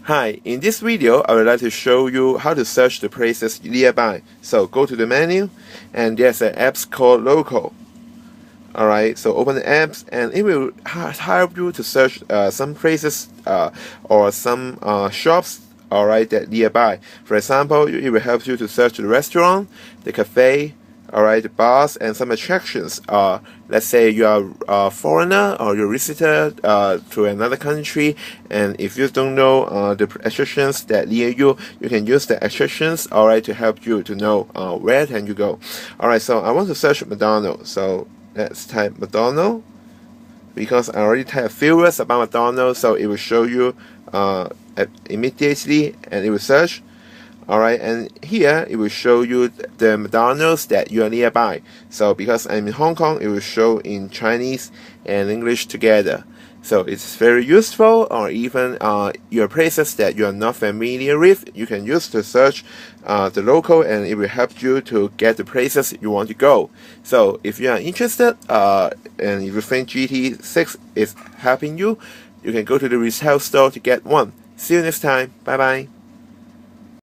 Hi, in this video I would like to show you how to search the places nearby. So go to the menu and there's an app called Local. Alright, so open the apps and it will help you to search some places or some shops, alright, that nearby. For example, it will help you to search the restaurant, the cafe, alright, the bars and some attractions. Let's say you are a foreigner or you're a visitor to another country, and if you don't know the attractions that near you, you can use the attractions, alright, to help you to know where can you go. Alright, so I want to search McDonald's, so let's type McDonald's because I already typed a few words about McDonald's, so it will show you immediately and it will search. Alright, and here it will show you the McDonald's that you are nearby. So because I'm in Hong Kong, it will show in Chinese and English together. So it's very useful, or even your places that you are not familiar with, you can use to search the local, and it will help you to get the places you want to go. So if you are interested and if you think GT6 is helping you, you can go to the retail store to get one. See you next time. Bye bye.